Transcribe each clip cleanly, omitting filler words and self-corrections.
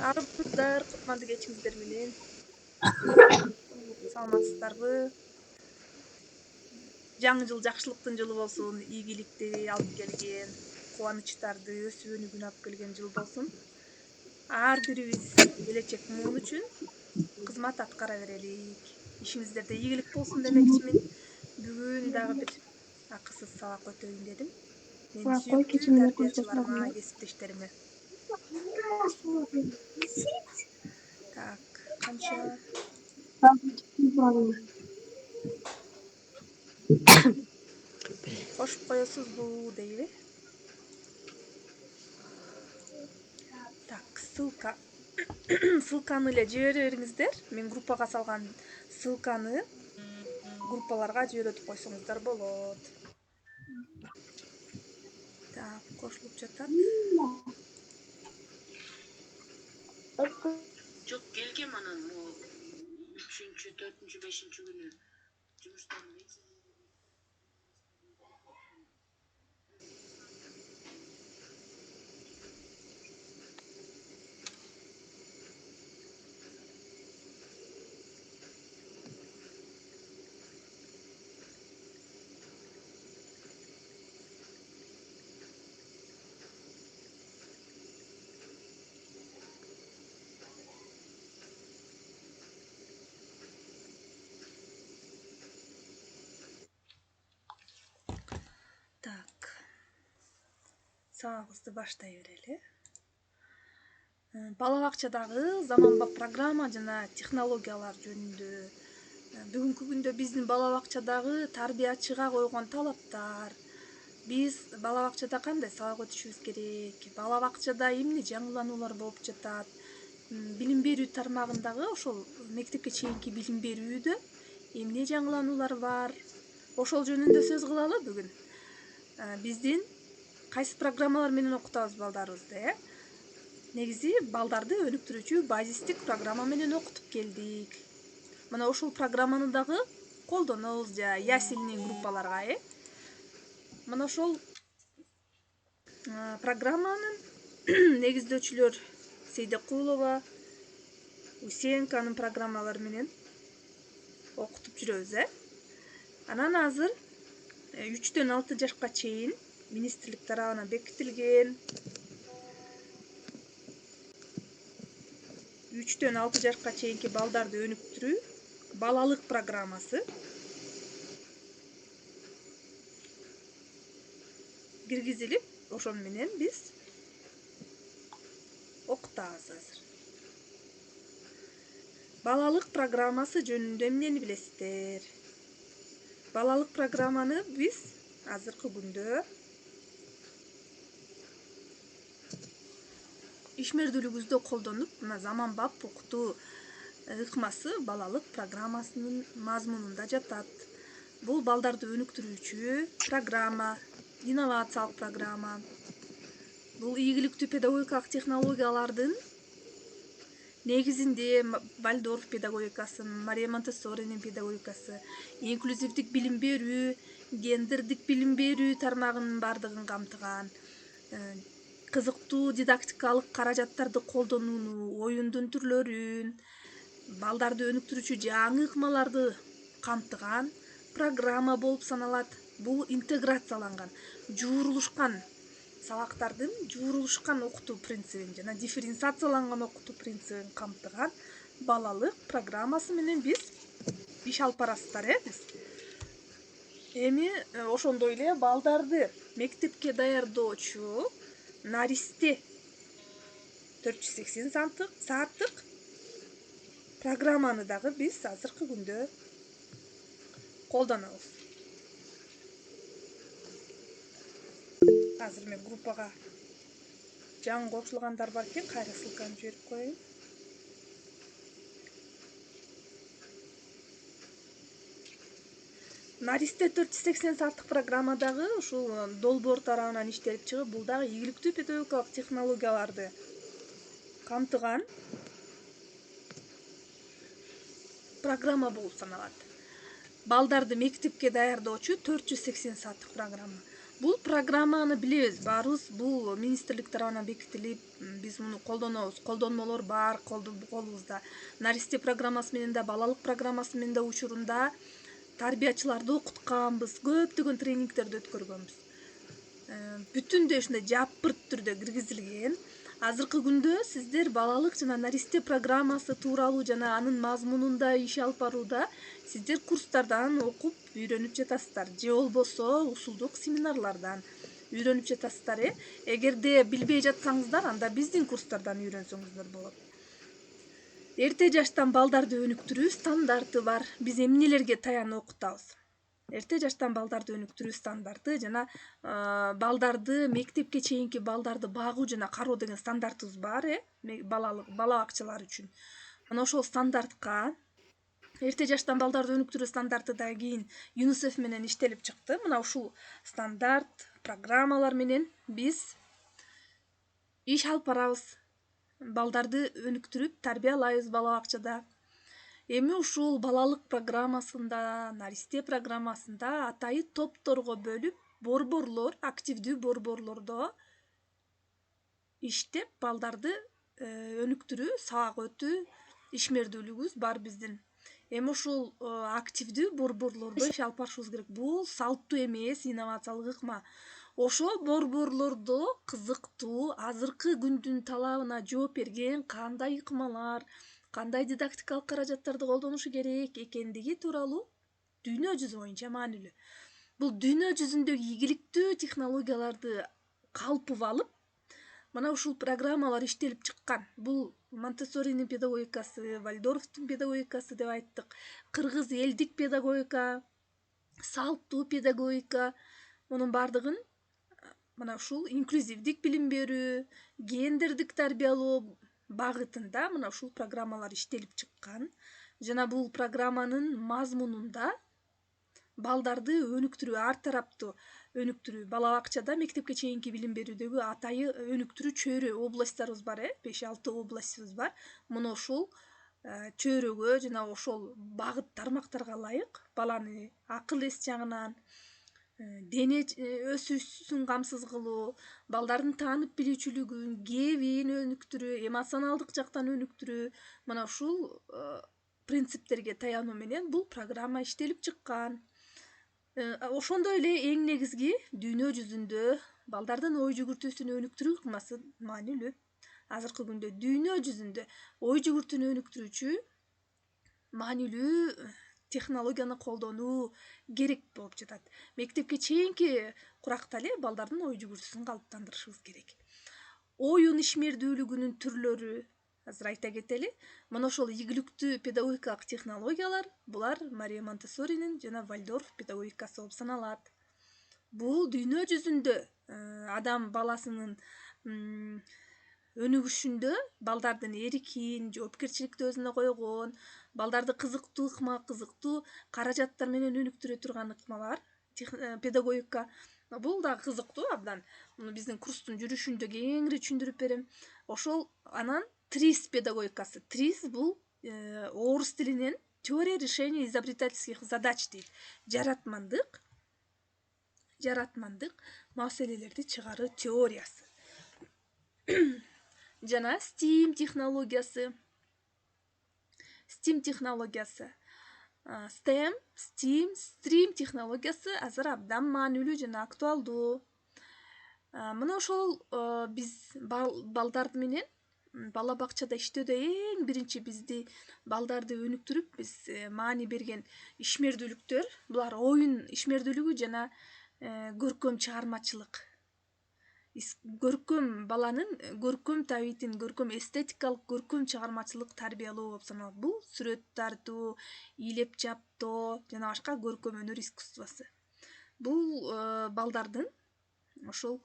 Арыбыздар, кутмандуу кечиңиздер менен. Саламатсыздарбы? Жаңы жыл жакшылыктын жылы болсун, ийгиликти алып келген, кубанычтарды, өсүп өнүгүүнү алып келген жыл болсун. Ар бирибиз келечек муун үчүн кызмат аткара берелик. Ишиңиздерде ийгилик болсун демекчимин. Бүгүн дагы бир акысыз сабак өтөйүн дедим. Менин Кой сүйүктүү кечинин тарбиячыларыма, кесиптештериме. Так, канча кошуп коесузбу дейби? Так, ссылканы эле жибере бериңиздер. Мен группага салган ссылканы группаларга жиберетип койсоңуздар болот. Так, кошулуп жатат. Жок, келгем анан могу 3-чү, 4-чү, 5-чү күнү жумуштан Так. Сабагыбызды баштай берели. Бала бакчадагы заманбап программа жана технологиялар жөнүндө бүгүнкү күндө биздин бала бакчадагы тарбиячыга койгон талаптар, биз бала бакчада кандай сабак өтүшүбүз керек, бала бакчада эмне жаңылануулар болуп жатат, билим берүү тармагындагы ошол мектепке чейинки билим берүүдө эмне жаңылануулар бар, ошол жөнүндө сөз кылалы бүгүн. Биздин кайсы программалар менен окутабыз балдарыбызды, Негизи балдарды өнүктүрүүчү базистик программа менен окутуп келдик. Мына ушул программаны дагы колдонобуз ясельный группаларга, Мына ошол программанын негиздөөчүлөр Сейдекулова, Усенканын программалары менен окутуп жүрөбүз, Анан азыр 3-төн 6 жашка чейин министрлик тарабынан бекитилген 3-төн 6 жашка чейинки балдарды өнүктүрүү балалык программасы киргизилип, ошон менен биз окутабыз азыр. Балалык программасы жөнүндө эмнени билесиздер? Балалык программаны биз азыркы күндө ишмердүүлүгүбүздө колдонуп, мына заманбап окутуу ыкмасы балалык программасынын мазмунунда жатат. Бул балдарды өнүктүрүүчү программа, инновациялык программа. Бул ийгиликтүү педагогикалык технологиялардын негизинде Вальдорф педагогикасы, Мария Монтессоринин педагогикасы, инклюзивдик билим берүү, гендердик билим берүү тармагынын баардыгын камтыган, кызыктуу дидактикалык каражаттарды колдонууну, оюндун түрлөрүн, балдарды өнүктүрүүчү жаңы ыкмаларды камтыган программа болуп саналат. Бул интеграцияланган, жуурулушкан сабактардын жуурулушкан окутуу принцибин жана дифференциацияланган окутуу принцибин камтыган балалык программасы менен биз иш алып барасыздар, биз. Эми ошондой эле балдарды мектепке даярдоочу наристе 480 сааттык программаны дагы биз азыркы күндө колдонобуз. Азыр мен группага жаңы кошулгандар бар экен, кайра ссылканы жиберип коеюн. Наристе 480 сааттык программа дагы ушул долбоор тарабынан иштелип чыгып, бул дагы ийгиликтүү педагогикалык технологияларды камтыган программа болуп саналат. Балдарды мектепке даярдоочу 480 сааттык программа. Бул программаны билебиз баарыбыз, бул министрлик тарабынан бекитилип, биз муну колдонобуз. Колдонмолор бар колубузда. Наристе программасы менен да, балалык программасы менен да учурунда тарбиячыларды окутканбыз, көптөгөн тренингтерди өткөргөнбүз. Бүтүндөй ушундай жапырт түрдө киргизилген. Азыркы күндө сиздер балалык жана наристе программасы тууралуу жана анын мазмунунда иш алып барууда сиздер курстардан окуп үйрөнүп жатасыздар, же болбосо усулдук семинарлардан үйрөнүп жатасыздар. Эгерде билбей жатсаңыздар, анда биздин курстардан үйрөнсөңүздөр болот. Эрте жаштан балдарды өнүктүрүү стандарты бар. Биз эмнелерге таянып окутабыз? Эрте жаштан балдарды өнүктүрүү стандарты жана балдарды, мектепке чейинки балдарды багуу жана кароо деген стандартыбыз бар, бала бакчалар үчүн. Мына ошол стандартка, эрте жаштан балдарды өнүктүрүү стандарты да кийин ЮНИСЕФ менен иштелип чыкты. Мына ушул стандарт, программалар менен биз иш алып барабыз. Балдарды өнүктүрүп тарбиялайбыз бала бакчада. Эми ушул балалык программасында, наристе программасында атайы топторго бөлүп, борборлор, активдүү борборлордо иштеп балдарды өнүктүрүү, сабак өтүү ишмердүүлүгүбүз бар биздин. Эми ушул активдүү борборлордо иш алып барышыбыз керек. Бул салттуу эмес, инновациялык ыкма. Ошол борборлордо кызыктуу, азыркы күндүн талабына жооп берген кандай ыкмалар, кандай дидактикалык каражаттарды колдонушу керек экендиги тууралуу дүйнө жүзү боюнча маанилүү. Бул дүйнө жүзүндөгү ийгиликтүү технологияларды калпып алып, мына ушул программалар иштелип чыккан. Бул Монтессоринин педагогикасы, Вальдорфтун педагогикасы деп айттык, кыргыз элдик педагогика, салттуу педагогика. Мунун баардыгын мына ушул инклюзивдик билим берүү, гендердик тарбиялоо багытында мына ушул программалар иштелип чыккан. Жана бул программанын мазмунунда балдарды өнүктүрүү, ар тараптуу өнүктүрүү, бала бакчада, мектепке чейинки билим берүүдөгү атайы өнүктүрүү чөйрө областтарыбыз бар, 5-6 областыбыз бар. Муну ушул чөйрөгө жана ошол багыт тармактарга ылайык баланы акыл эс жагынан, дене өсүшүн камсыз кылуу, балдардын таанып билүүчүлүгүн, кебин өнүктүрүү, эмоционалдык жактан өнүктүрүү, мына ушул принциптерге таянуу менен бул программа иштелип чыккан. Ошондой эле эң негизги дүйнө жүзүндө балдардын ой жүгүртүүсүн өнүктүрүү ыкмасы маанилүү. Азыркы күндө дүйнө жүзүндө ой жүгүртүүнү өнүктүрүүчү маанилүү технологияны колдонуу керек болуп жатат. Мектепке чейинки куракта эле балдардын ой жүгүртүүсүн калыптандырышыбыз керек. Оюн ишмердүүлүгүнүн түрлөрү, азыр айта кетели. Мына ошол ийгиликтүү педагогикалык технологиялар, булар Мария Монтессоринин жана Вальдорф педагогикасы болуп саналат. Бул дүйнө жүзүндө адам баласынын өнүгүшүндө балдардын эркин, жоопкерчиликти өзүнө койгон, балдарды кызыктуу ыкма, кызыктуу каражаттар менен өнүктүрө турган ыкмалар, педагогика. Бул дагы кызыктуу абдан. Муну биздин курстун жүрүшүндө кеңири түшүндүрүп берем. Ошол анан ТРИС педагогикасы. ТРИС бул орус тилинен теория решения изобретательских задач дейт. Жаратмандык маселелерди чыгаруу теориясы. Жана STEAM технологиясы. STEAM технологиясы азыр абдан маанилүү жана актуалдуу. Мына ошол биз балдар менен бала бакчада иштөөдө эң биринчи бизди балдарды өнүктүрүп биз маани берген ишмердүүлүктөр, булар оюн ишмердүүлүгү жана көркөм чыгармачылык. Көркөм баланын көркөм табитин, көркөм эстетикалык, көркөм чыгармачылык тарбиялоо болуп саналат. Бул сүрөт тартуу, ийлеп чаптоо жана башка көркөм өнөр искусствосу. Бул балдардын ошол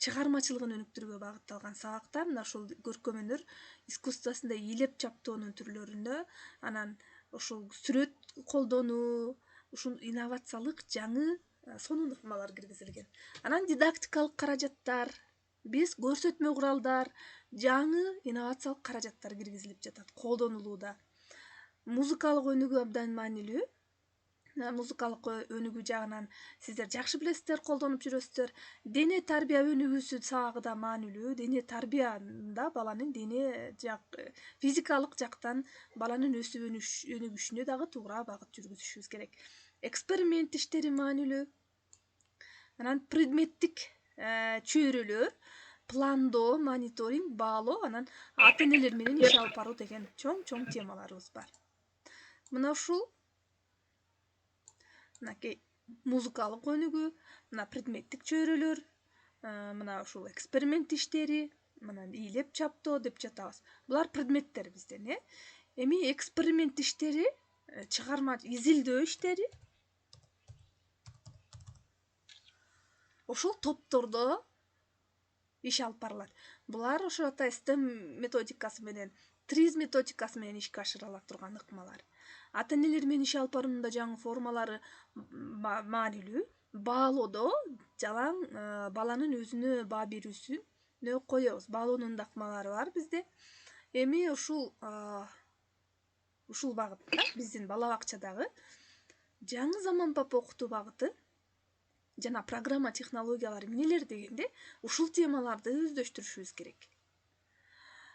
чыгармачылыгын өнүктүрүүгө багытталган сабактар. Мына ушул көркөм өнөр искусствосунда ийлеп чаптоонун түрлөрүндө, анан ошол сүрөт колдонуу, ушул инновациялык жаңы сонун ыкмалар киргизилген. Анан дидактикалык каражаттар, биз көрсөтмө куралдар, жаңы инновациялык каражаттар киргизилип жатат, колдонулууда. Музыкалык өнүгүү абдан маанилүү. музыкалык өнүгүү жагынан сиздер жакшы билесиздер, колдонуп жүрөсүздөр. Дене тарбия өнүгүүсү сабагы да маанилүү. Дене тарбияында баланын дене физикалык жактан баланын өсүп өнүгүшүнө дагы туура багыт жүргүзүшүбүз керек. Эксперимент иштери маанилүү. Анан предметтик чөйрөлөр, пландоо, мониторинг, баалоо, анан ата энелер менен иш алып баруу деген чоң темаларыбыз бар. Мына ушул мынакей музыкалык өнүгүү, мына предметтик чөйрөлөр, мына ушул эксперимент иштери, мына ийлеп чаптоо деп жатабыз. Булар предметтер бизден, Эми эксперимент иштери, чыгарма изилдөө иштери ошол топтордо иш алып барылат. Булар ошо ата STEM методикасы менен, TRIZ методикасы менен ишке ашырыла турган ыкмалар. Ата энелер менен иш алып баруунун да жаңы формалары маанилүү. Баалоодо жалаң баланын өзүнө баа берүүсүнө коебуз. Баалоонун да ыкмалары бар бизде. Эми ушул багытта биздин бала бакчадагы жаңы заманбап окутуу багыты жана программа технологиялары эмнелер дегенде ушул темаларды өздөштүрүшүбүз керек.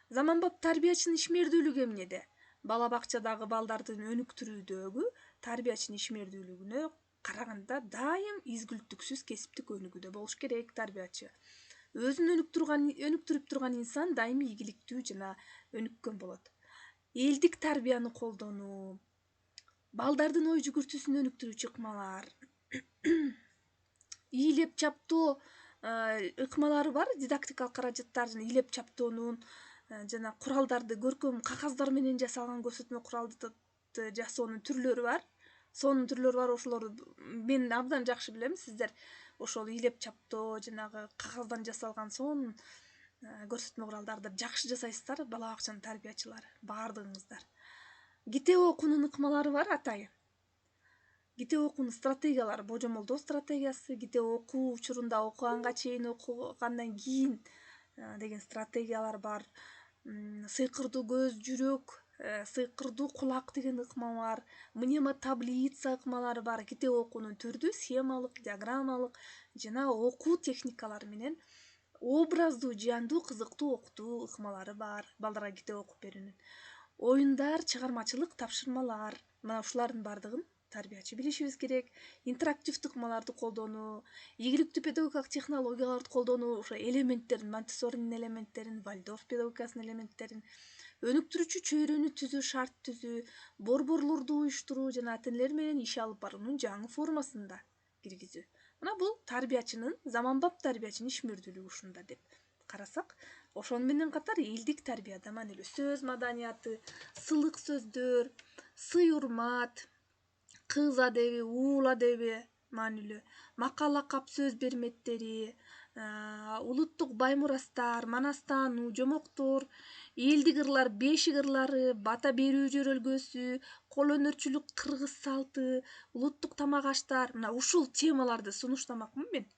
Заманбап тарбиячынын ишмердүүлүгү эмнеде? Бала бакчадагы балдардын өнүктүрүүдөгү тарбиячынын ишмердүүлүгүнө караганда дайым изгиликтүксүз кесиптик өнүгүүдө болуш керек тарбиячы. Өзүн өнүктүрүп турган инсан дайым ийгиликтүү жана өнүккөн болот. Элдик тарбияны колдонуу, балдардын ой жүгүртүүсүн өнүктүрүүчү ыкмалар, ийлеп чаптоо ыкмалары бар. Дидактикалык каражаттар жана ийлеп чаптоонун жана куралдарды көркөм кагаздар менен жасалган көрсөтмө куралдарды жасоонун түрлөрү бар. Сонун түрлөрү бар. Ошолорду мен абдан жакшы билем. Сиздер ошол ийлеп чаптоо жанагы кагаздан жасалган сонун көрсөтмө куралдарды жакшы жасайсыздар, бала бакчанын тарбиячылары баардыгыңыздар. Китеп окуунун ыкмалары бар атайын. Китеп окуунун стратегиялары, божомолдоо стратегиясы, китеп окуу учурунда окуганга чейин, окугандан кийин деген стратегиялар бар. Сыйкырдуу көз, жүрөк, сыйкырдуу кулак деген ыкма бар. Мнемотаблица ыкмалары бар. Китеп окуунун түрдүү схемалык, диаграммалык жана окуу техникалары менен образдуу, жандуу, кызыктуу окутуу ыкмалары бар. Балдарга китеп окуп берүүнүн. Оюндар, чыгармачылык, тапшырмалар. Мына ушулардын баардыгын тарбиячы билишибиз керек. Интерактивдүү ыкмаларды колдонуу, ийгиликтүү педагогикалык технологияларды колдонуу, ошо элементтерин, Монтессоринин элементтерин, Вальдорф педагогикасынын элементтерин, өнүктүрүүчү чөйрөнү түзүү, шарт түзүү, борборлорду уюштуруу жана ата энелер менен иш алып баруунун жаңы формасын да киргизүү. Мына бул тарбиячынын, заманбап тарбиячынын ишмердүүлүгү ушунда деп карасак, ошону менен катар элдик тарбия да маанилүү. Сөз маданияты, сылык сөздөр, сый урмат, кыз адеби, уул адеби маанилүү. Макал лакап сөз берметтери, улуттук бай мурастар, манастануу, жомоктор, элдик ырлар, бешик ырлары, бата берүү жөрөлгөсү, кол өнөрчүлүк, кыргыз салты, улуттук тамак аштар. Мына ушул темаларды сунуштамакмын мен.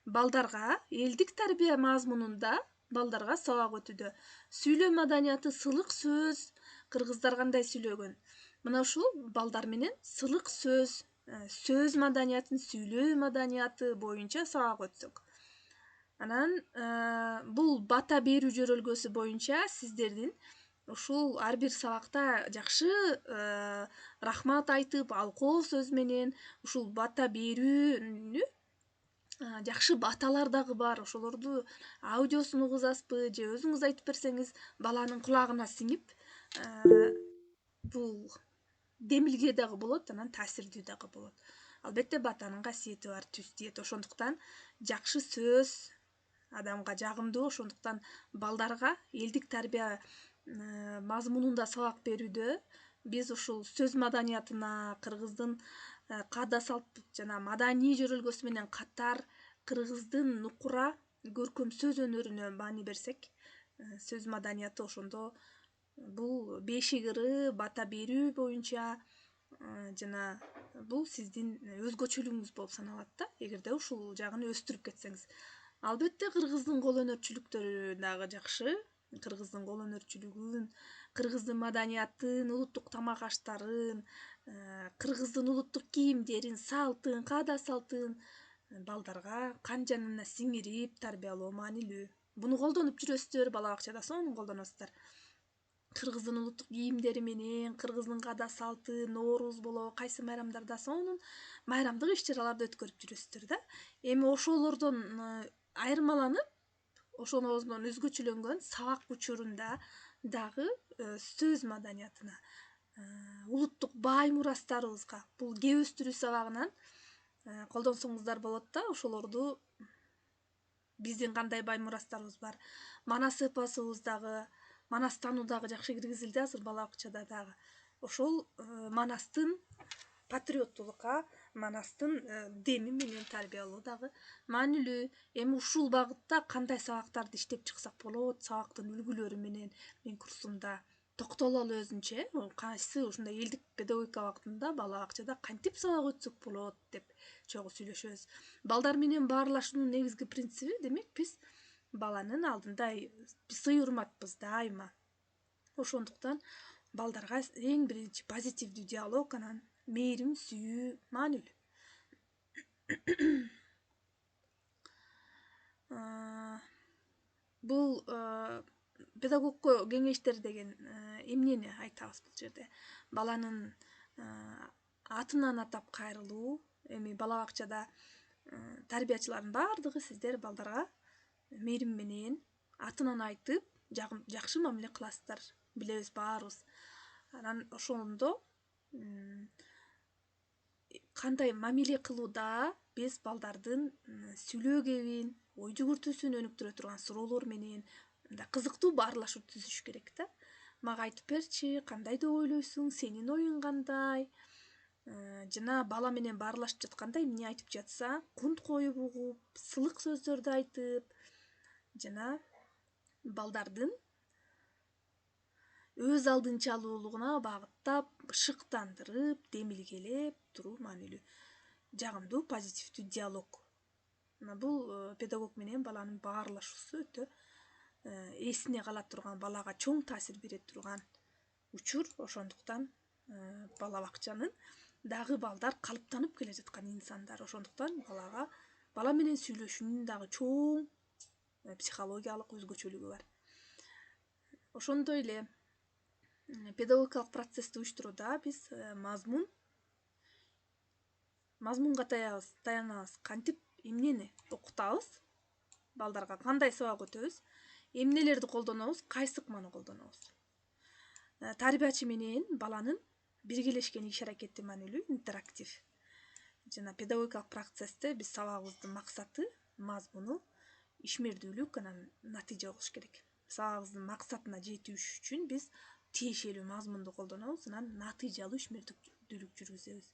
Балдарга элдик тарбия мазмунунда балдарга сабак өтүүдө сүйлөм маданияты, сылык сөз, кыргыздар кандай сүйлөгөн. Мына ушул балдар менен сылык сөз, сөз маданиятын, сүйлөө маданияты боюнча сабак өтсөк. Анан бул бата берүү жөрөлгөсү боюнча сиздердин ушул ар бир сабакта жакшы рахмат айтып, алкоо сөз менен ушул бата берүүнү жакшы баталар дагы бар. Ошолорду аудиосун угузасызбы же өзүңүз айтып берсеңиз баланын кулагына сиңип, бул демилге дагы болот, анан таасирдүү дагы болот. Албетте батанын касиети бар, түз тиет. Ошондуктан жакшы сөз адамга жагымдуу. Ошондуктан балдарга элдик тарбия мазмунунда сабак берүүдө биз ушул сөз маданиятына, кыргыздын каада салт жана маданий жөрөлгөсү менен катар кыргыздын нукура көркөм сөз өнөрүнө маани берсек, сөз маданияты ошондо бул бешик ыры, бата берүү боюнча жана бул сиздин өзгөчөлүгүңүз болуп саналат да, эгерде ушул жагын өстүрүп кетсеңиз. Албетте кыргыздын кол өнөрчүлүктөрү дагы жакшы. кыргыздын кол өнөрчүлүгүн, кыргыздын маданиятын, улуттук тамак аштарын, кыргыздын улуттук кийимдерин, салтын, каада салтын балдарга кан жанына сиңирип тарбиялоо маанилүү. Буну колдонуп жүрөсүздөр, бала бакчада сонун колдоносуздар. Кыргыздын улуттук кийимдери менен, кыргыздын каада салты, Нооруз болобу, кайсы майрамдарда сонун майрамдык иш-чараларды өткөрүп жүрөсүздөр да. Эми ошолордон айырмаланып, ошолордон өзгөчөлөнгөн сабак учурунда дагы сөз маданиятына, улуттук бай мурастарыбызга, бул кеп өстүрүү сабагынан колдонсоңуздар болот да. Ошолорду биздин кандай бай мурастарыбыз бар, манас эпосубуз дагы, манастануу дагы жакшы киргизилди азыр бала бакчада дагы. Ошол манастын патриоттулукка, манастын деми менен тарбиялоо дагы маанилүү. Эми ушул багытта кандай сабактарды иштеп чыксак болот, сабактын үлгүлөрү менен мен курсумда токтололу өзүнчө, кайсы ушундай элдик педагогика багытында бала бакчада кантип сабак өтсөк болот деп чогуу сүйлөшөбүз. Балдар менен баарлашуунун негизги принциби, демек биз баланын алдында сый урматпыз дайыма. Ошондуктан балдарга эң биринчи позитивдүү диалог, анан мээрим, сүйүү маанилүү. Бул педагогко кеңештер деген эмнени айтабыз бул жерде? Баланын атынан атап кайрылуу. Эми бала бакчада тарбиячылардын баардыгы сиздер балдарга мээрим менен атынан айтып жакшы мамиле кыласыздар, билебиз баарыбыз. Анан ошондо кандай мамиле кылууда биз балдардын сүйлөө кебин, ой жүгүртүүсүн өнүктүрө турган суроолор менен кызыктуу баарлашуу түзүш керек да. Мага айтып берчи, кандай деп ойлойсуң, сенин оюң кандай? Жана бала менен баарлашып жатканда эмне айтып жатса, кунт коюп угуп, сылык сөздөрдү айтып, жана балдардын өз алдынчалуулугуна багыттап, шыктандырып, демилгелеп туруу маанилүү. Жагымдуу, позитивдүү диалог. Бул педагог менен баланын баарлашуусу өтө эсине кала турган, балага чоң таасир бере турган учур. Ошондуктан бала бакчанын дагы балдар калыптанып келе жаткан инсандар. Ошондуктан бала менен сүйлөшүүнүн дагы чоң психологиялык өзгөчөлүгү бар. Ошондой эле педагогикалык процессти уюштурууда биз мазмунга таянабыз. Кантип эмнени окутабыз, балдарга кандай сабак өтөбүз, эмнелерди колдонобуз, кайсы ыкманы колдонобуз. Тарбиячы менен баланын биргелешкен иш-аракети маанилүү, интерактив. Жана педагогикалык процессте биз сабагыбыздын максаты, мазмуну ишмердүүлүк, анан натыйжа болуш керек. Сабагыбыздын максатына жетүү үчүн биз тиешелүү мазмунду колдонобуз, анан натыйжалуу ишмердүүлүк жүргүзөбүз.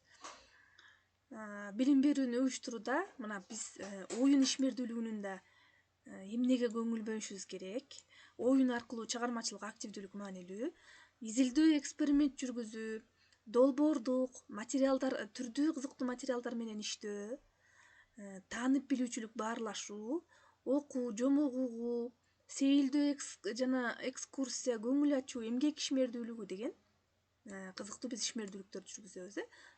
Билим берүүнү уюштурууда мына биз оюн ишмердүүлүгүнүн да эмнеге көңүл бөлүшүбүз керек? Оюн аркылуу чыгармачылык активдүүлүк маанилүү. Изилдөө, эксперимент жүргүзүү, долбоордук материалдар, түрдүү кызыктуу материалдар менен иштөө, таанып билүүчүлүк баарлашуу, окуу, жомок угуу, сейилдөө жана экскурсия, көңүл ачуу, эмгек ишмердүүлүгү деген кызыктуу биз ишмердүүлүктөр жүргүзөбүз.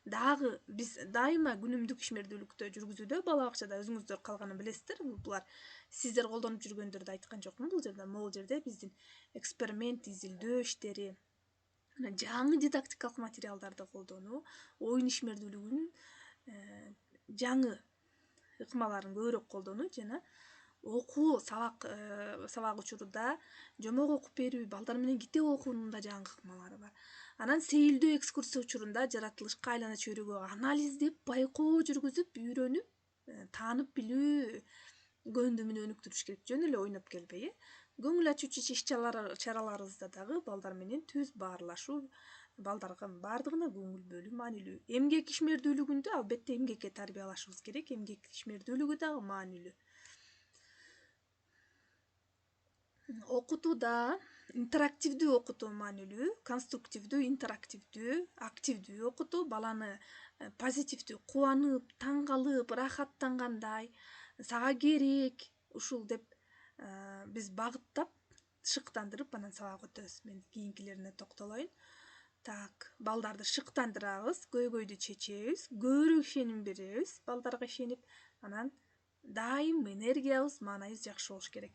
Дагы биз дайыма күнүмдүк ишмердүүлүктө жүргүзүүдө бала бакчада өзүңүздөр калганын билесиздер. Булар сиздер колдонуп жүргөндөрдү айткан жокмун бул жерде. Могул жерде биздин эксперимент, изилдөө иштери, жаңы дидактикалык материалдарды колдонуу, оюн ишмердүүлүгүнүн жаңы ыкмаларын көбүрөөк колдонуу жана окуу сабак учурунда жомок окуп берүү, балдар менен китеп окуунун да жаңы ыкмалары бар. Анан сейилдөө, экскурсия учурунда жаратылышка, айлана чөйрөгө анализдеп, байкоо жүргүзүп, үйрөнүп, таанып билүү көндүмүн өнүктүрүш керек. Жөн эле ойноп келбей, көңүл ачуучу иш-чараларыбызда дагы балдар менен түз баарлашуу, балдарга баардыгына көңүл бөлүү маанилүү. Эмгек ишмердүүлүгүндө албетте эмгекке тарбиялашыбыз керек. Эмгек ишмердүүлүгү дагы маанилүү. Окутууда интерактивдүү окутуу маанилүү, конструктивдүү, интерактивдүү, активдүү окутуу баланы позитивдүү, кубанып, таң калып, ырахаттангандай, сага керек ушул деп биз багыттап шыктандырып анан сабак өтөбүз. Мен кийинкилерине токтолоюн. Так, балдарды шыктандырабыз, көйгөйдү чечебиз, көбүрөөк ишеним беребиз, балдарга ишенип, анан дайым энергиябыз, маанайыбыз жакшы болуш керек.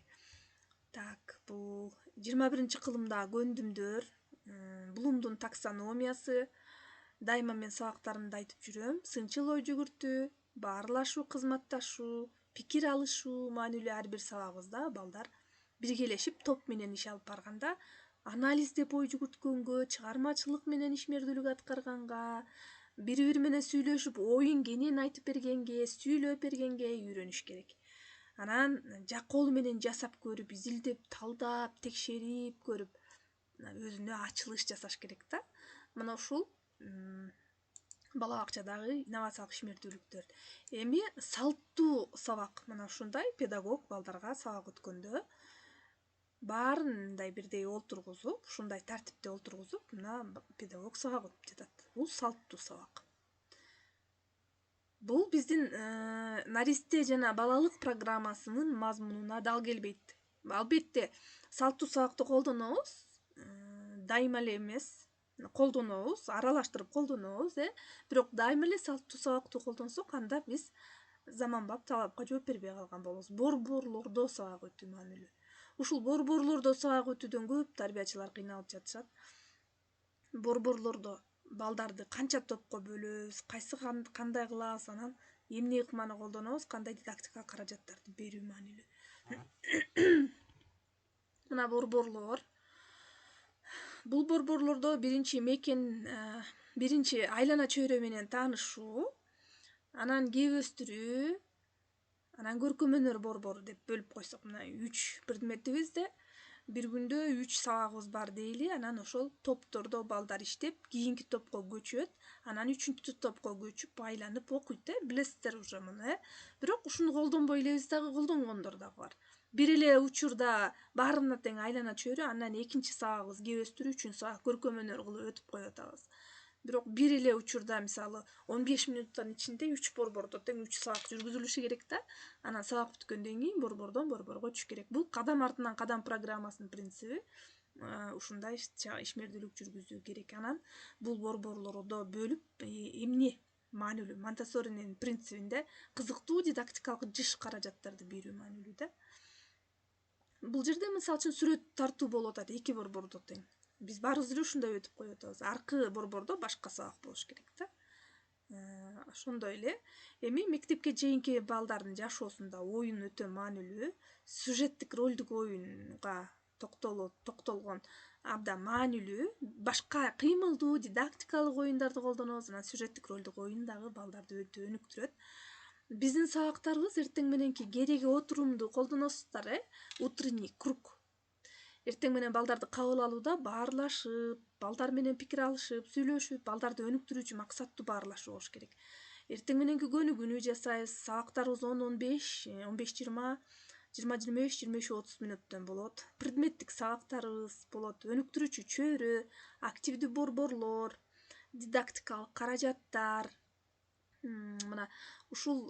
Так, бул 21-кылымдагы көндүмдөр, Блумдун таксономиясы, дайыма мен сабактарымда айтып жүрөм. Сынчыл ой жүгүртүү, баарлашуу, кызматташуу, пикир алышуу маанилүү ар бир сабагыбызда балдар биргелешип топ менен иш алып барганда, анализдеп ой жүгүрткөнгө, чыгармачылык менен ишмердүүлүк аткарганга, бири менен сүйлөшүп, оюн кенен айтып бергенге, сүйлөп бергенге үйрөнүш керек. Анан жак колу менен жасап көрүп, изилдеп, талдап, текшерип көрүп, өзүнө ачылыш жасаш керек да. Мына ушул бала бакчадагы инновациялык ишмердүүлүктөр. Эми салттуу сабак мына ушундай педагог балдарга сабак өткөндө баарын мындай бирдей олтургузуп, ушундай тартипте олтургузуп, мына педагог сабак өтүп жатат. Бул салттуу сабак. Бул биздин наристе жана балалык программасынын мазмунуна дал келбейт. Албетте, салттуу сабакты колдонобуз, дайыма эле эмес, колдонобуз, аралаштырып колдонобуз, бирок дайыма эле салттуу сабакты колдонсок, анда биз заманбап талапка жооп бербей калган болобуз. Борборлордо сабак өтүү маанилүү. Ушул борборлордо сабак өтүүдөн көп тарбиячылар кыйналып жатышат. Борборлордо балдарды канча топко бөлөбүз, кайсы кандай кылабыз, анан эмне ыкманы колдонобуз, кандай дидактикалык каражаттарды берүү маанилүү. Мына борборлор. Бул борборлордо биринчи айлана чөйрө менен таанышуу, анан кеп өстүрүү, анан көркөм өнөр борбору деп бөлүп койсок, мына 3 предметибизде бир күндө 3 сабагыбыз бар дейли. Анан ошол топтордо балдар иштеп, кийинки топко көчөт, анан 3-чү топко көчүп, айланып окуйт, билесиздер уже муну, Бирок ушуну колдонбой элебиз дагы, колдонгондор дагы бар. Бир эле учурда баарына тең айлана чөйрө, анан экинчи сабагыбыз кеп өстүрүү, 3-чү сабак көркөм өнөр кылып өтүп коюп атабыз. Бирок бир эле учурда, мисалы, 15 минуттун ичинде 3 борбордо тең 3 сабак жүргүзүлүшү керек да. Анан сабак бүткөндөн кийин борбордон борборго өтүш керек. Бул кадам артынан кадам программасынын принциби. Ушундай ишмердүүлүк жүргүзүү керек. Анан бул борборлордо бөлүп, эмне маанилүү, Монтессоринин принцибинде кызыктуу дидактикалык жыш каражаттарды берүү маанилүү да. Бул жерде мисалы үчүн сүрөт тартуу болуп атат 2 борбордо тең. Биз баарыбыз эле ушундай өтүп коюп атабыз. Аркы борбордо башка сабак болуш керек да. Ошондой эле эми мектепке чейинки балдардын жашоосунда оюн өтө маанилүү. Сюжеттик ролдук оюнга токтолгон абдан маанилүү. Башка кыймылдуу дидактикалык оюндарды колдонобуз, анан сюжеттик ролдук оюн дагы балдарды өтө өнүктүрөт. Биздин сабактарыбыз эртең мененки кээдеги отурумду колдоносуздар, утренний круг. Эртең менен балдарды кабыл алууда баарлашып, балдар менен пикир алышып, сүйлөшүп, балдарды өнүктүрүүчү максаттуу баарлашуу болуш керек. Эртең мененки көнүгүүнү жасайбыз. Сабактарыбыз 10-15, 15-20, 20-25, 23-30 мүнөттөн болот. Предметтик сабактарыбыз болот. Өнүктүрүүчү чөйрө, активдүү борборлор, дидактикалык каражаттар. Мына ушул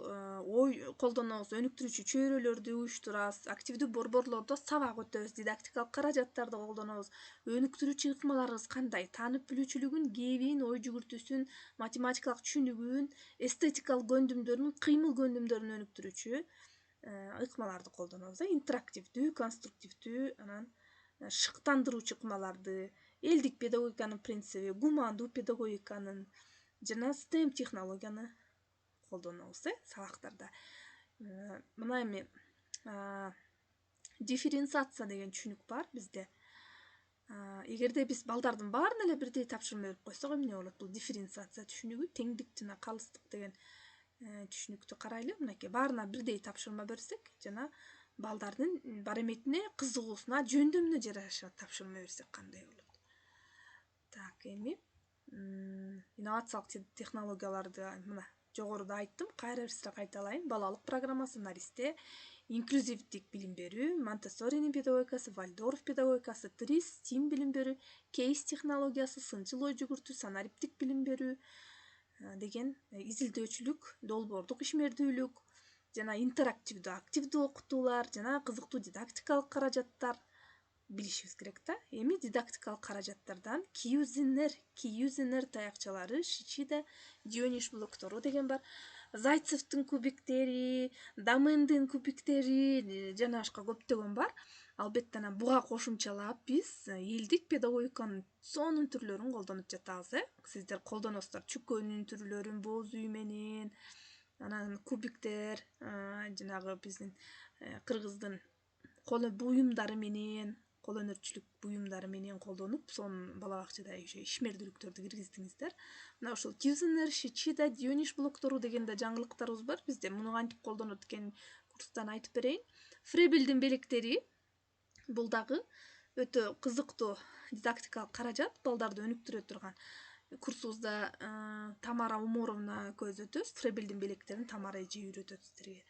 ой колдонобуз, өнүктүрүүчү чөйрөлөрдү уюштурабыз, активдүү борборлордо сабак өтөбүз, дидактикалык каражаттарды колдонобуз. Өнүктүрүүчү ыкмаларыбыз кандай? Таанып билүүчүлүгүн, кебин, ой жүгүртүүсүн, математикалык түшүнүгүн, эстетикалык көндүмдөрүн, кыймыл көндүмдөрүн өнүктүрүүчү ыкмаларды колдонобуз. Интерактивдүү, конструктивдүү, анан шыктандыруучу ыкмаларды, элдик педагогиканын принциби, гумандуу педагогиканын жана STEM технологияны колдонобуз сабактарда. Мына эми дифференциация деген түшүнүк бар бизде. Эгерде биз балдардын баарына эле бирдей тапшырма берип койсок, эмне болот? Бул дифференциация түшүнүгү, теңдик жана калыстык деген түшүнүктү карайлы. Мынакей, баарына бирдей тапшырма берсек жана балдардын бареметине, кызыгуусуна, жөндөмүнө жараша тапшырма берсек кандай болот? Так, эми инновациялык технологияларды мына жогоруда айттым, кайра бир сыйра кайталайын. Балалык программасы наристе, инклюзивдик билим берүү, Монтессоринин педагогикасы, Вальдорф педагогикасы, ТРИС, STEAM билим берүү, кейс технологиясы, сынчыл ой жүгүртүү, санариптик билим берүү деген изилдөөчүлүк, долбоордук ишмердүүлүк жана интерактивдүү, активдүү окутуулар жана кызыктуу дидактикалык каражаттар билишибиз керек да. Эми дидактикалык каражаттардан Киюзенер таякчалары, Шичида Диониш блоктору деген бар. Зайцевдин кубиктери, Дамендин кубиктери жана башка көптөгөн бар. Албетте анан буга кошумчалап биз элдик педагогиканын сонун түрлөрүн колдонуп жатабыз, Сиздер колдоносуздар чүкөнүн түрлөрүн боз үй менен, анан кубиктер, жанагы биздин кыргыздын кол буюмдары менен, кол өнөрчүлүк буюмдары менен колдонуп, сонун бала бакчада ишмердүүлүктөрдү киргиздиңиздер. Мына ушул Киюзенер, Шичида, Диониш блоктору деген да жаңылыктарыбыз бар бизде. Муну кантип колдонот экенин курстан айтып берейин. Фребелдин белектери, бул дагы өтө кызыктуу дидактикалык каражат, балдарды өнүктүрө турган. Курсубузда Тамара Уморовна көзөтөбүз. Фребелдин белектерин Тамара эже үйрөтөт сиздерге.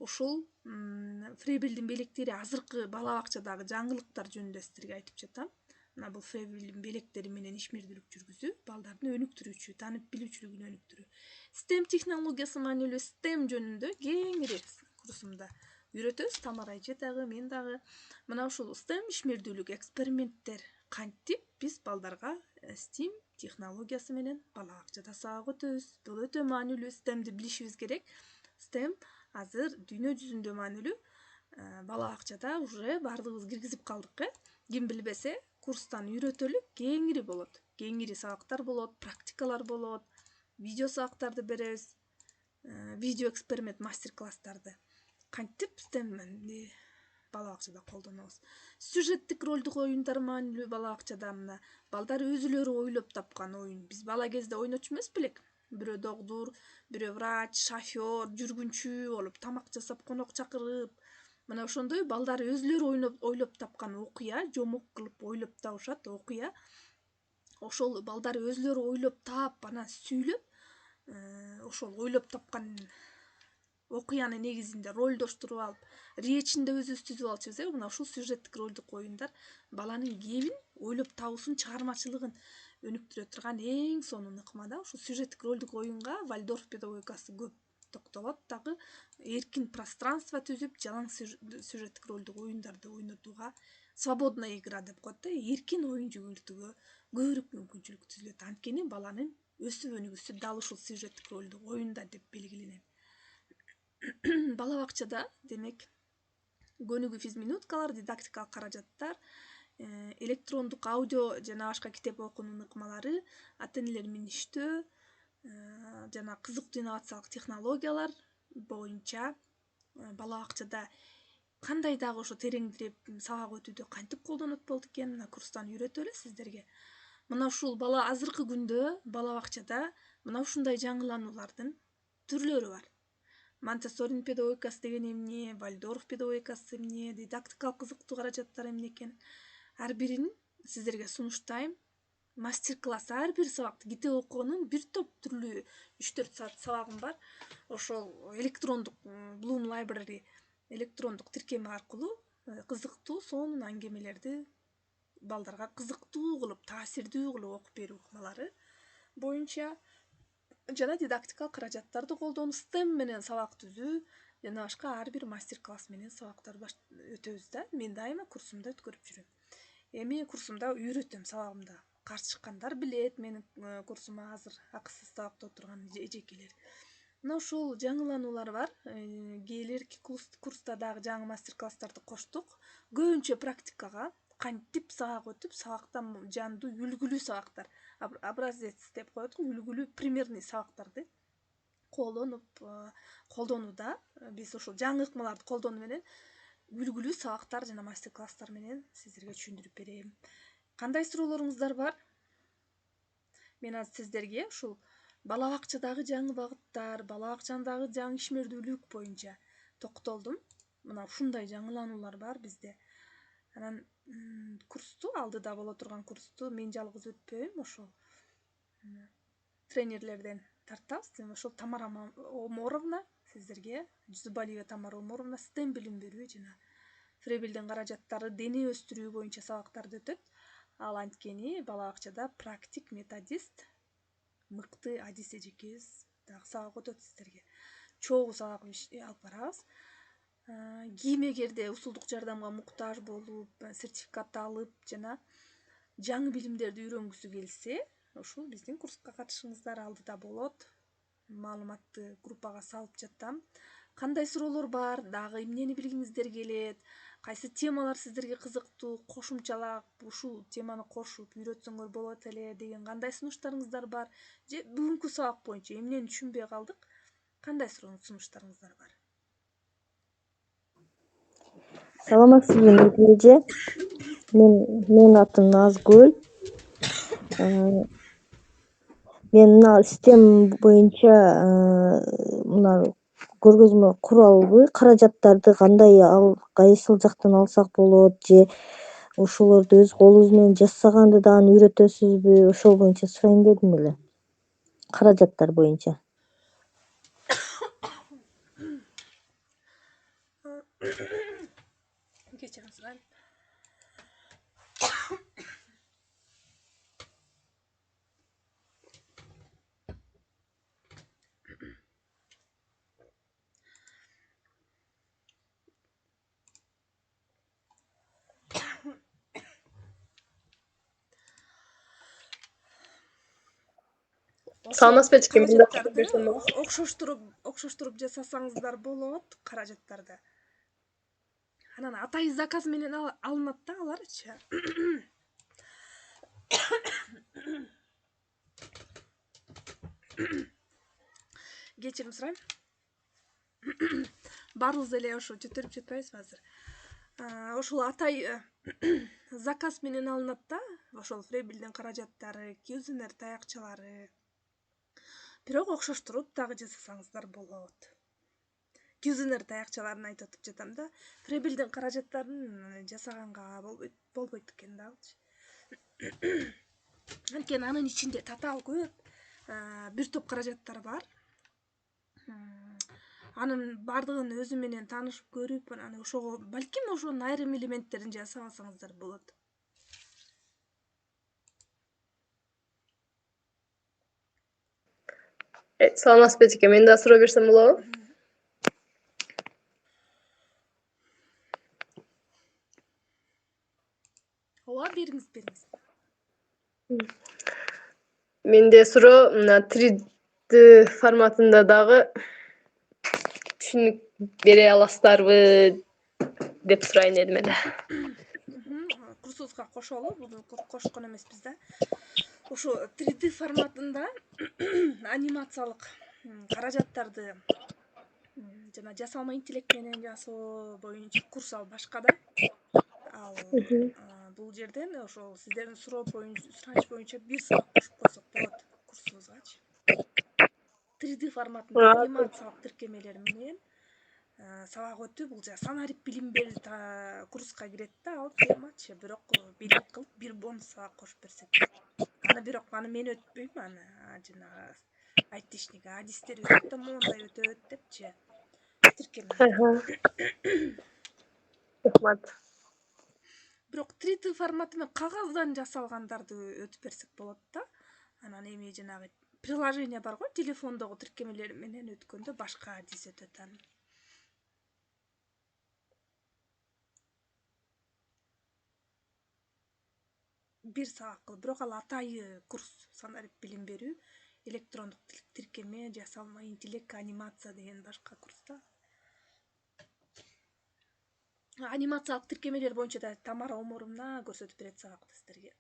Ушул Фребелдин белектери азыркы бала бакчадагы жаңылыктар жөнүндө сиздерге айтып жатам. Мына бул Фребелдин белектери менен ишмердүүлүк жүргүзүү, балдардын өнүктүрүүчү, таанып билүүчүлүгүн өнүктүрүү. STEM технологиясы маанилүү STEM жөнүндө кеңири курсумда үйрөтөбүз. Тамара эже дагы, мен дагы. Мына ушул STEM ишмердүүлүк, эксперименттер кантип биз балдарга STEM технологиясы менен бала бакчада сабак өтөбүз. Бул өтө маанилүү, STEMди билишибиз керек. STEM азыр дүйнө жүзүндө маанилүү. Бала бакчада уже баардыгыбыз киргизип калдык, Ким билбесе, курстан үйрөтөлүп кеңири болот. Кеңири сабактар болот, практикалар болот, видео сабактарды беребиз, видео эксперимент мастер-класстарды. Кантип STEMди бала бакчада колдонобуз. Сюжеттик ролдук оюндар маанилүү бала бакчада. Мына балдар өзүлөрү ойлоп тапкан оюн. Биз бала кезде ойночу эмес белек? Бирөө догдур, бирөө врач, шофёр, жүргүнчү болуп тамак жасап, конок чакырып, мына ошондой балдар өзүлөрү ойлоп тапкан окуя, жомок кылып ойлоп табышат окуя. Ошол балдар өзүлөрү ойлоп таап, анан сүйлөп, ошол ойлоп тапкан окуяны негизинде ролдоштуруп алып, речин да өзүбүз түзүп алчубуз, Мына ушул сюжеттик ролдук оюндар баланын кебин, ойлоп табуусун, чыгармачылыгын өнүктүрө турган эң сонун ыкма да. Ушул сюжеттик ролдук оюнга Вальдорф педагогикасы көп токтолот дагы. Эркин пространство түзүп, жалаң сюжеттик ролдук оюндарды ойнотууга свободная игра деп коет да. Эркин оюн жүгүртүүгө көбүрөөк мүмкүнчүлүк түзүлөт. Анткени баланын өсүп өнүгүүсү дал ушул сюжеттик ролдук оюнда деп белгиленет. Бала бакчада демек көнүгүү физминуткалар, дидактикалык каражаттар, электрондук аудио жана башка китеп окуунун ыкмалары, ата-энелер менен иштөө, жана кызыктуу инновациялык технологиялар боюнча бала бакчада кандай дагы ошо тереңдирип сабак өтүүдө кантип колдонот болду экен, мына курстан үйрөтө эле сиздерге. Мына ушул азыркы күндө бала бакчада мына ушундай жаңылануулардын түрлөрү бар. Монтессоринин педагогикасы деген эмне, Вальдорф педагогикасы эмне, дидактикалык кызыктуу каражаттар эмне экен. Ар бирин сиздерге сунуштайм. Мастер-класс, ар бир сабакты китеп окуунун бир топ түрлүү 3-4 саат сабагым бар. Ошол электрондук Bloom Library электрондук тиркеме аркылуу кызыктуу сонун аңгемелерди балдарга кызыктуу кылып, таасирдүү кылып окуп берүү ыкмалары боюнча жана дидактикалык каражаттарды колдонуу, STEM менен сабак түзүү жана башка ар бир мастер-класс менен сабактарды өтөбүз да. Мен дайыма курсумда өткөрүп жүрөм. Эми курсумда үйрөтөм сабагымда. Каршы чыккандар билет менин курсума азыр акысыз сабакта отурган эжекелер. Мына ушул жаңылануулар бар. Келерки курста дагы жаңы мастер-класстарды коштук. Көбүнчө практикага, кантип сабак өтүп, сабактан жандуу үлгүлүү сабактар, образец деп коет го, үлгүлүү примерный сабактарды колдонууда биз ошол жаңы ыкмаларды колдонуу менен үлгүлүү сабактар жана мастер-класстар менен сиздерге түшүндүрүп берем. Кандай суроолоруңуздар бар? Мен азыр сиздерге ушул бала бакчадагы жаңы багыттар, бала бакчадагы жаңы ишмердүүлүк боюнча токтолдум. Мына ушундай жаңылануулар бар бизде. Анан курсту, алдыда боло турган курсту мен жалгыз өтпөйм, ошол тренерлерден тартабыз. Ошол Тамара Уморовна сиздерге, Зубалиева Тамара Уморовна STEM билим берүү жана Фребелдин каражаттары дене өстүрүү боюнча сабактарды өтөт. Ал анткени бала бакчада практик методист мыкты адис эжекебиз дагы сабак өтөт сиздерге. Чогуу сабак алып барабыз. кийимегерде усулдук жардамга муктаж болуп, сертификат алып жана жаңы билимдерди үйрөнгүсү келсе, ушул биздин курска катышыңыздар, алдыда болот. Маалыматты группага салып жатам. Кандай суроолор бар, дагы эмнени билгиңиздер келет, кайсы темалар сиздерге кызыктуу, кошумчалап ушул теманы кошуп үйрөтсөңөр болот эле деген кандай сунуштарыңыздар бар, же бүгүнкү сабак боюнча эмнени түшүнбөй калдык, кандай сунуштарыңыздар бар? Саламатсызбы Меди эже. Менин атым Назгүл. Мен мына система боюнча мына көргөзмө кура албай, каражаттарды кандай кайсыл жактан алсак болот, же ошолорду өз колубуз менен жасаганды дагы үйрөтөсүзбү? Ошол боюнча сурайын дедим эле. Каражаттар боюнча. Кечириң сурайм. Саламатсызбы эчке, мен да Каражаттарды берсем болот. окшоштуруп жасасаңыздар болот, каражаттарды. Анан атайын заказ менен алынат да аларчы. Кечирим сурайм. Баарыбыз эле ошо жөтөлүп жатпайбызбы азыр? Ошол атай заказ менен алынат да, ошол Фребилдин каражаттары, Кьюзенер таякчалары. Бирок окшоштуруп дагы жасасаңыздар болот. Кьюзенер таякчаларын айтып атып жатам да, Фребилдин каражаттарын жасаганга болбойт экен дагычы. Анткени анын ичинде татаал көп, бир топ каражаттар бар. Анын баардыгын өзү менен таанышып көрүп, анан ошого балким ошонун айрым элементтерин жасап алсаңыздар болот. Саламатсызбы эчке, мен да суроо берсем болобу? Ооба, бериңиз. Менде суроо мына 3D форматында дагы түшүнүк бере аласыздарбы деп сурайын дедим эле. Курсубузга кошолу, буну кошкон эмеспиз да. Ошо 3D форматында анимациялык каражаттарды жана жасалма интеллект менен жасоо боюнча курс башка да. Ал бул жерден ошол сиздердин сураныч боюнча бир сабак кошуп койсок болот курсубузгачы. 3D форматында анимациялык тиркемелер менен сабак өтүп, бул жа санарип билим берүү курска кирет да, ал темачы. Бирок бийлик кылып бир бонус сабак кошуп берсек. Бирок мен өтпөйм, жанагы айтишник адистер өтөт да, моундай өтөт депчи. Тиркеме. Рахмат. Бирок 3D форматы менен кагаздан жасалгандарды өтүп берсек болот да. Анан эми жанагы приложение бар го, телефондогу тиркемелер менен өткөндө башка адис өтөт анын. Бир сабак кылып, бирок ал атайы курс, санарип билим берүү, электрондук тиркеме, жасалма интеллект, анимация деген башка курс да. Анимациялык тиркемелер боюнча да Тамара Омаровна көрсөтүп берет сабакты сиздерге.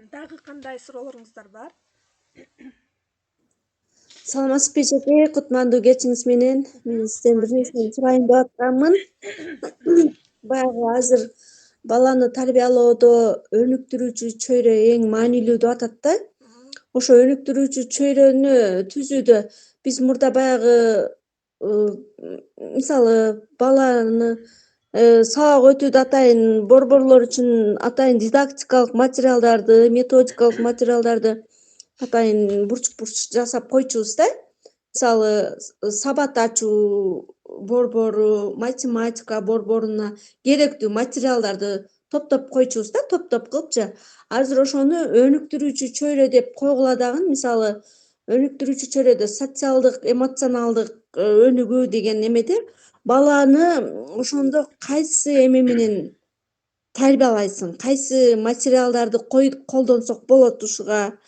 Дагы кандай суроолоруңуздар бар? Саламатсызбы эже, кутмандуу кечиңиз менен. Мен сизден бир нерсени сурайын деп атканмын. Баягы азыр баланы тарбиялоодо өнүктүрүүчү чөйрө эң маанилүү деп атат да. Ошо өнүктүрүүчү чөйрөнү түзүүдө биз мурда баягы мисалы баланы сабак өтүүдө атайын борборлор үчүн атайын дидактикалык материалдарды, методикалык материалдарды атайын бурч жасап койчубуз да. Мисалы сабат ачуу борбору, математика борборуна керектүү материалдарды топтоп койчубуз да, топтоп кылыпчы. Азыр ошону өнүктүрүүчү чөйрө деп койгула дагы. Мисалы өнүктүрүүчү чөйрөдө социалдык, эмоционалдык өнүгүү деген эмеде баланы ошондо кайсы эме менен тарбиялайсың, кайсы материалдарды колдонсок болот ушуга.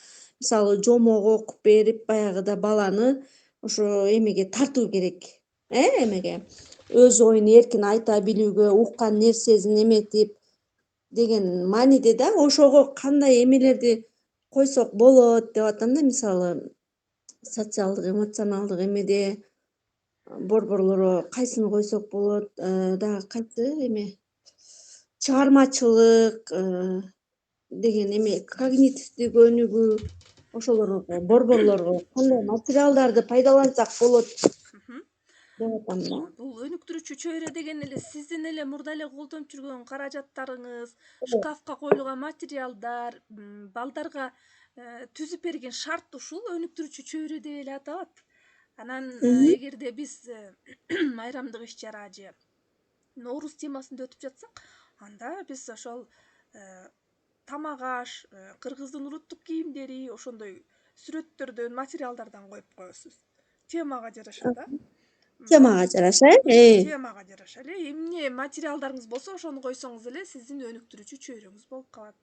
Мисалы жомок окуп берип, баягыда баланы ошо эмеге тартуу керек. Эмеге өз оюн эркин айта билүүгө, уккан нерсесин эметип деген мааниде да. Ошого кандай эмелерди койсок болот деп атам да. Мисалы социалдык, эмоционалдык эмеде борборлорго кайсыны койсок болот? Дагы кайсы эме чыгармачылык деген эме, когнитивдик өнүгүү ошолорго борборлорго кандай материалдарды пайдалансак болот деп атам да. Бул өнүктүрүүчү чөйрө деген эле сиздин эле мурда эле колдонуп жүргөн каражаттарыңыз, шкафка коюлган материалдар, балдарга түзүп берген шарт ушул өнүктүрүүчү чөйрө деп эле аталат. Анан эгерде биз майрамдык иш-чара же Нооруз темасында өтүп жатсак, анда биз ошол тамак аш, кыргыздын улуттук кийимдери, ошондой сүрөттөрдөн, материалдардан коюп коесуз. Темага жараша да. Темага жараша, Темага жараша эле эмне материалдарыңыз болсо ошону койсоңуз эле сиздин өнүктүрүүчү чөйрөңүз болуп калат.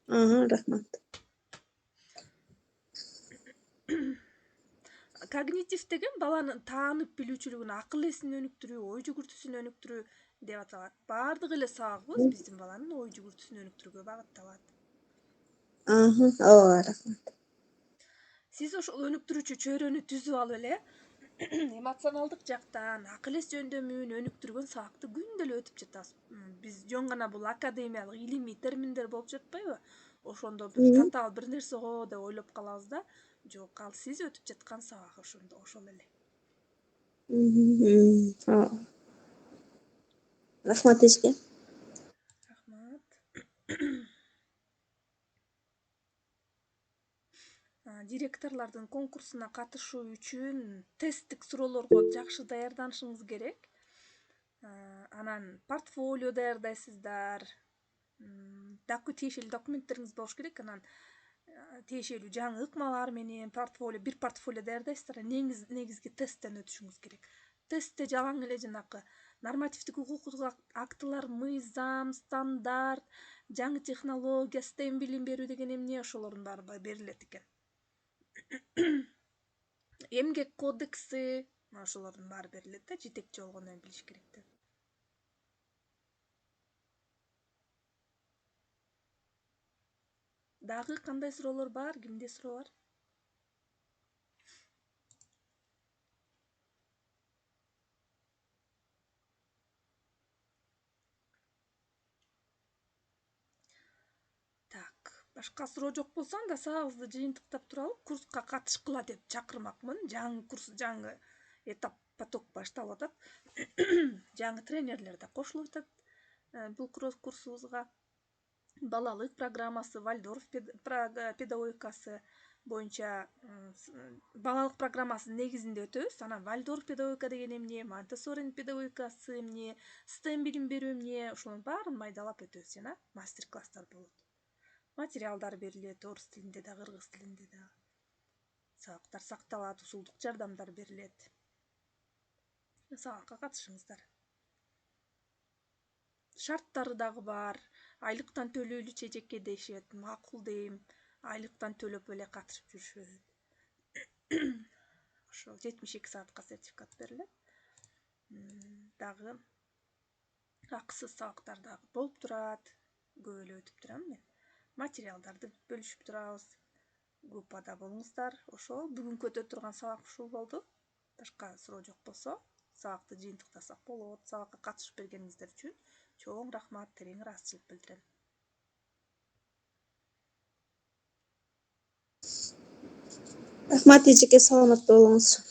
Рахмат. Когнитив деген баланын таанып билүүчүлүгүн, акыл эсин өнүктүрүү, ой жүгүртүүсүн өнүктүрүү деп аталат. Баардык эле сабагыбыз биздин баланын ой жүгүртүүсүн өнүктүрүүгө багытталат. Ооба, рахмат. Сиз ошол өнүктүрүүчү чөйрөнү түзүп алып эле эмоционалдык жактан, акыл эс жөндөмүн өнүктүргөн сабакты күндө эле өтүп жатасыз. Биз жөн гана бул академиялык илимий терминдер болуп жатпайбы? Ошондо бир татаал бир нерсе го деп ойлоп калабыз да. Жок, ал сиз өтүп жаткан сабак ошол эле. Рахмат эшке. Рахмат. Директорлордун конкурсуна катышуу үчүн тесттик суроолорго жакшы даярданышыңыз керек. Анан портфолио даярдайсыздар. Тиешелүү документтериңиз болуш керек. Анан тиешелүү жаңы ыкмалар менен бир портфолио даярдайсыздар. Негизги тесттен өтүшүңүз керек. Тестте жалаң эле жанакы нормативдик укуктук актылар, мыйзам, стандарт, жаңы технология, STEM билим берүү деген эмне, ошолордун баары берилет экен. Эмгек кодекси, ошолордун баары берилет да, жетекчи болгондон кийин билиш керек деп. Дагы кандай суроолор бар? Кимде суроо бар? Башка суроо жок болсо анда сабагыбызды жыйынтыктап туралы, курска катышкыла деп чакырмакмын. Жаңы курс, жаңы этап, поток башталып атат. Жаңы тренерлер да кошулуп атат бул курсубузга. Балалык программасы, Вальдорф педагогикасы боюнча балалык программасынын негизинде өтөбүз. Анан Вальдорф педагогика деген эмне, Монтессоринин педагогикасы эмне, STEM билим берүү эмне, ошонун баарын майдалап өтөбүз жана мастер-класстар болот. Материалдар берилет орус тилинде да, кыргыз тилинде да. Сабактар сакталат, усулдук жардамдар берилет. Сабакка катышыңыздар. Шарттары дагы бар. Айлыктан төлөөлүү чечекке дешет, макул дейм. Айлыктан төлөп эле катышып жүрүшөт. Ошо 72 саатка сертификат берилет. Дагы акысыз сабактар дагы болуп турат. Көп эле өтүп турам мен. Материалдарды бөлүшүп турабыз. Группада болуңуздар. Ошол бүгүнкү өтө турган сабак ушул болду. Башка суроо жок болсо, сабакты жыйынтыктасак болот. Сабакка катышып бергениңиздер үчүн чоң рахмат, терең ыраазычылык билдирем. Рахмат эжеке, саламатта болуңуз.